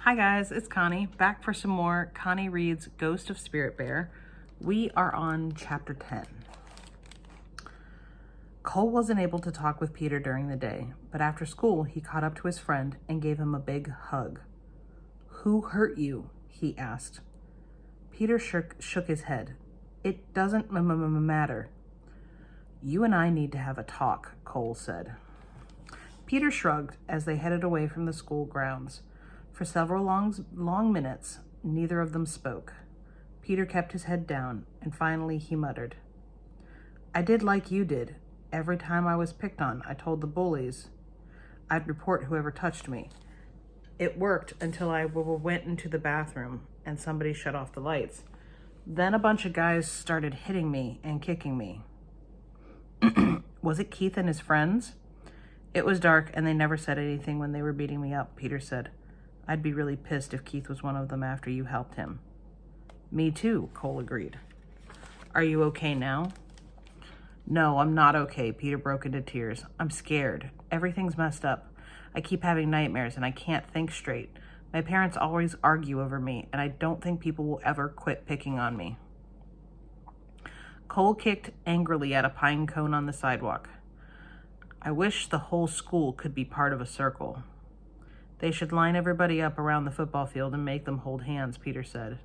Hi guys, it's Connie, back for some more Connie Reads Ghost of Spirit Bear. We are on chapter 10. Cole wasn't able to talk with Peter during the day, but after school he caught up to his friend and gave him a big hug. "Who hurt you?" he asked. Peter shook his head. "It doesn't matter." "You and I need to have a talk," Cole said. Peter shrugged as they headed away from the school grounds. For several long minutes, neither of them spoke. Peter kept his head down, and finally he muttered, "I did like you did. Every time I was picked on, I told the bullies I'd report whoever touched me. It worked until I went into the bathroom and somebody shut off the lights. Then a bunch of guys started hitting me and kicking me." "Was it Keith and his friends?" "It was dark and they never said anything when they were beating me up," Peter said. "I'd be really pissed if Keith was one of them after you helped him." "Me too," Cole agreed. "Are you okay now?" "No, I'm not okay," Peter broke into tears. "I'm scared. Everything's messed up. I keep having nightmares and I can't think straight. My parents always argue over me, and I don't think people will ever quit picking on me." Cole kicked angrily at a pine cone on the sidewalk. "I wish the whole school could be part of a circle. They should line everybody up around the football field and make them hold hands," Peter said.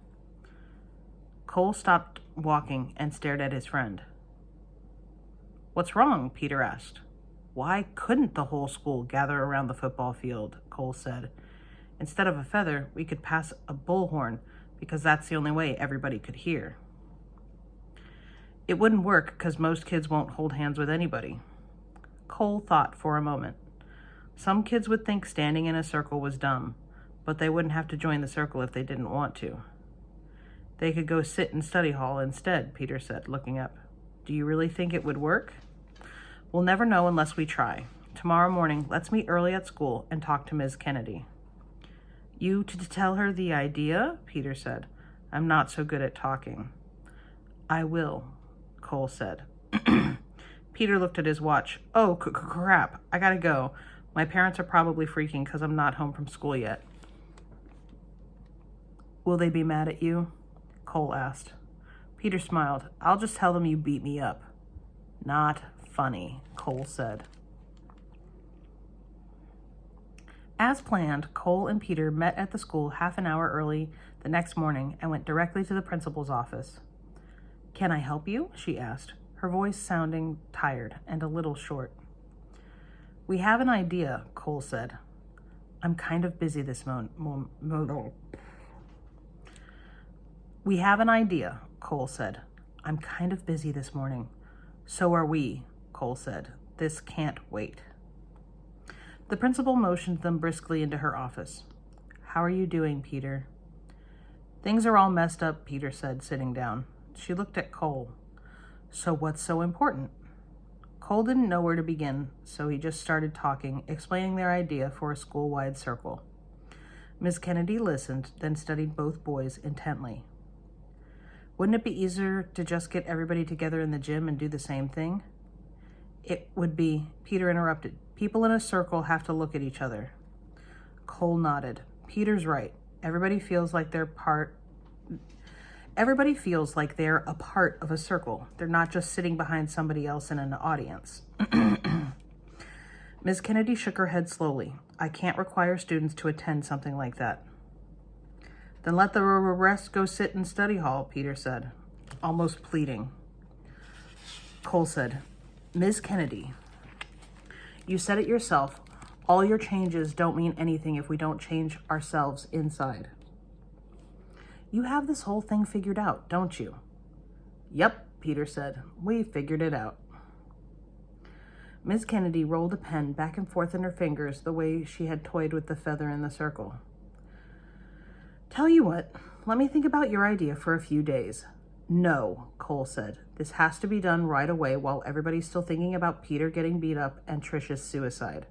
Cole stopped walking and stared at his friend. "What's wrong?" Peter asked. "Why couldn't the whole school gather around the football field?" Cole said. "Instead of a feather, we could pass a bullhorn, because that's the only way everybody could hear." "It wouldn't work because most kids won't hold hands with anybody." Cole thought for a moment. Some kids would think standing in a circle was dumb, but they wouldn't have to join the circle if they didn't want to. "They could go sit in study hall instead," Peter said, looking up. "Do you really think it would work?" "We'll never know unless we try. Tomorrow morning, let's meet early at school and talk to Ms. Kennedy." "You to tell her the idea?" Peter said. "I'm not so good at talking." "I will," Cole said. Peter looked at his watch. "Oh, crap, I gotta go. My parents are probably freaking because I'm not home from school yet." "Will they be mad at you?" Cole asked. Peter smiled. "I'll just tell them you beat me up." "Not funny," Cole said. As planned, Cole and Peter met at the school half an hour early the next morning and went directly to the principal's office. "Can I help you?" she asked, her voice sounding tired and a little short. "We have an idea," Cole said. "I'm kind of busy this We have an idea," Cole said. "I'm kind of busy this morning." "So are we," Cole said. "This can't wait." The principal motioned them briskly into her office. "How are you doing, Peter?" "Things are all messed up," Peter said, sitting down. She looked at Cole. "So what's so important?" Cole didn't know where to begin, so he just started talking, explaining their idea for a school-wide circle. Miss Kennedy listened, then studied both boys intently. "Wouldn't it be easier to just get everybody together in the gym and do the same thing?" "It would be," Peter interrupted. "People in a circle have to look at each other." Cole nodded. "Peter's right. Everybody feels like they're a part of a circle. They're not just sitting behind somebody else in an audience." Ms. Kennedy shook her head slowly. "I can't require students to attend something like that." "Then let the rest go sit in study hall," Peter said, almost pleading. Cole said, "Ms. Kennedy, you said it yourself. All your changes don't mean anything if we don't change ourselves inside. You have this whole thing figured out, don't you?" "Yep," Peter said. "We figured it out." Ms. Kennedy rolled a pen back and forth in her fingers the way she had toyed with the feather in the circle. "Tell you what, let me think about your idea for a few days." "No," Cole said. "This has to be done right away while everybody's still thinking about Peter getting beat up and Trish's suicide.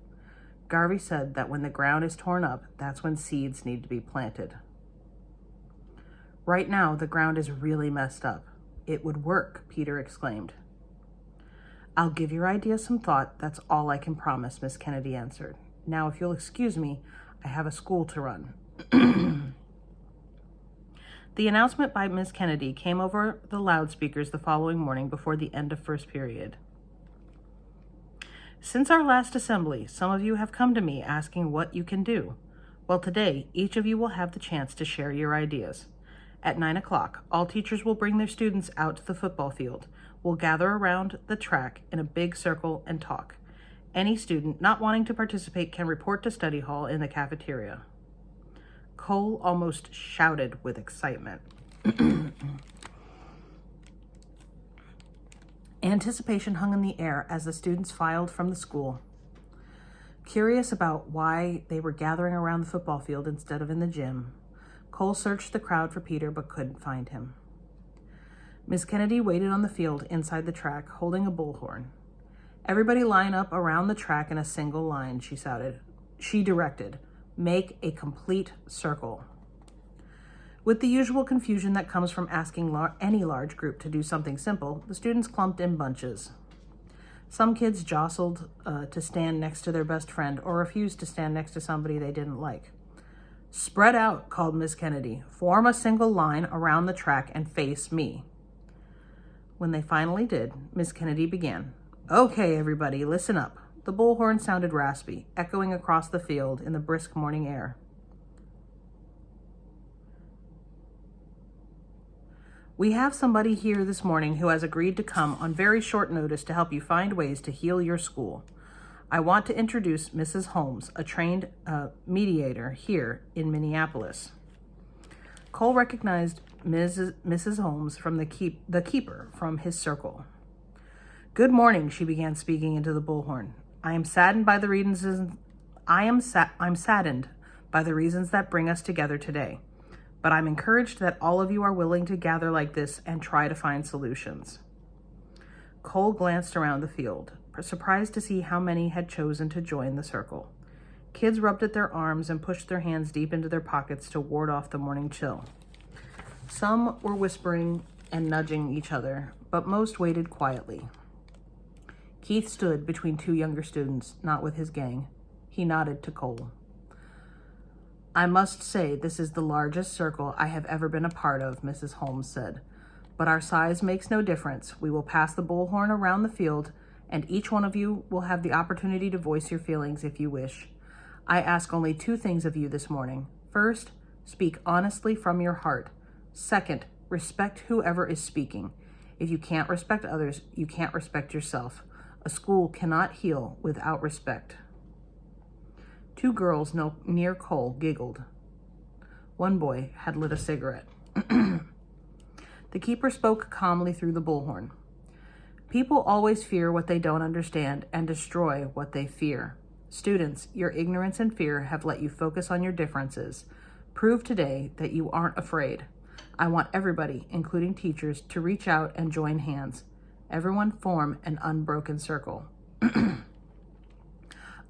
Garvey said that when the ground is torn up, that's when seeds need to be planted. Right now, the ground is really messed up." "It would work," Peter exclaimed. "I'll give your idea some thought. That's all I can promise," Miss Kennedy answered. "Now, if you'll excuse me, I have a school to run." The announcement by Miss Kennedy came over the loudspeakers the following morning before the end of first period. Since our last assembly, some of you have come to me asking what you can do. Well, today, each of you will have the chance to share your ideas. At 9 o'clock, all teachers will bring their students out to the football field. We'll gather around the track in a big circle and talk. Any student not wanting to participate can report to study hall in the cafeteria. Cole almost shouted with excitement. Anticipation hung in the air as the students filed from the school. Curious about why they were gathering around the football field instead of in the gym, Cole searched the crowd for Peter but couldn't find him. Miss Kennedy waited on the field inside the track, holding a bullhorn. Everybody line up around the track in a single line, she shouted. She directed, make a complete circle. With the usual confusion that comes from asking any large group to do something simple, the students clumped in bunches. Some kids jostled to stand next to their best friend or refused to stand next to somebody they didn't like. Spread out, called Miss Kennedy. Form a single line around the track and face me. When they finally did, Miss Kennedy began. Okay, everybody, listen up. The bullhorn sounded raspy, echoing across the field in the brisk morning air. We have somebody here this morning who has agreed to come on very short notice to help you find ways to heal your school. I want to introduce Mrs. Holmes, a trained mediator here in Minneapolis. Cole recognized Mrs. Holmes from the keeper from his circle. Good morning, she began speaking into the bullhorn. I'm saddened by the reasons that bring us together today. But I'm encouraged that all of you are willing to gather like this and try to find solutions. Cole glanced around the field, surprised to see how many had chosen to join the circle. Kids rubbed at their arms and pushed their hands deep into their pockets to ward off the morning chill. Some were whispering and nudging each other, but most waited quietly. Keith stood between two younger students, not with his gang. He nodded to Cole. I must say this is the largest circle I have ever been a part of, Mrs. Holmes said. But our size makes no difference. We will pass the bullhorn around the field, and each one of you will have the opportunity to voice your feelings if you wish. I ask only two things of you this morning. First, speak honestly from your heart. Second, respect whoever is speaking. If you can't respect others, you can't respect yourself. A school cannot heal without respect. Two girls near Cole giggled. One boy had lit a cigarette. The keeper spoke calmly through the bullhorn. People always fear what they don't understand and destroy what they fear. Students, your ignorance and fear have let you focus on your differences. Prove today that you aren't afraid. I want everybody, including teachers, to reach out and join hands. Everyone form an unbroken circle.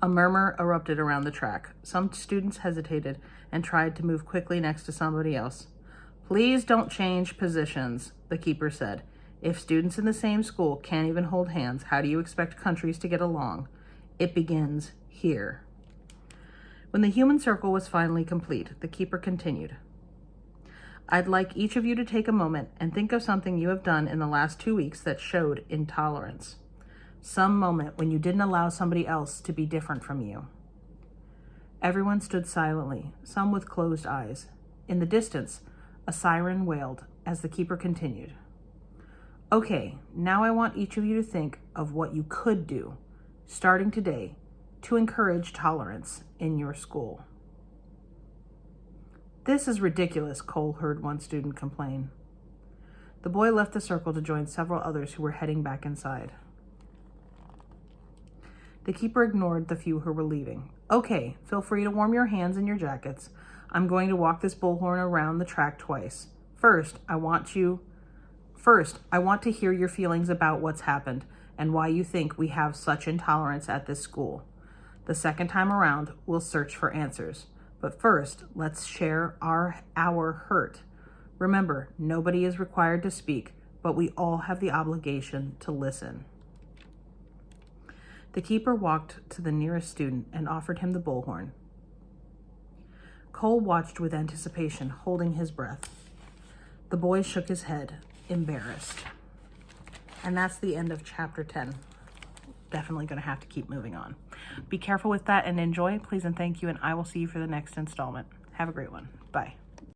A murmur erupted around the track. Some students hesitated and tried to move quickly next to somebody else. Please don't change positions, the keeper said. If students in the same school can't even hold hands, how do you expect countries to get along? It begins here. When the human circle was finally complete, the keeper continued. I'd like each of you to take a moment and think of something you have done in the last 2 weeks that showed intolerance. Some moment when you didn't allow somebody else to be different from you. Everyone stood silently, some with closed eyes. In the distance, a siren wailed as the keeper continued. Okay, now I want each of you to think of what you could do, starting today, to encourage tolerance in your school. This is ridiculous, Cole heard one student complain. The boy left the circle to join several others who were heading back inside. The keeper ignored the few who were leaving. Okay, feel free to warm your hands in your jackets. I'm going to walk this bullhorn around the track twice. First, I want to hear your feelings about what's happened and why you think we have such intolerance at this school. The second time around, we'll search for answers. But first, let's share our hurt. Remember, nobody is required to speak, but we all have the obligation to listen. The keeper walked to the nearest student and offered him the bullhorn. Cole watched with anticipation, holding his breath. The boy shook his head, embarrassed. And that's the end of chapter 10. Definitely going to have to keep moving on. Be careful with that and enjoy, please and thank you, and I will see you for the next installment. Have a great one. Bye.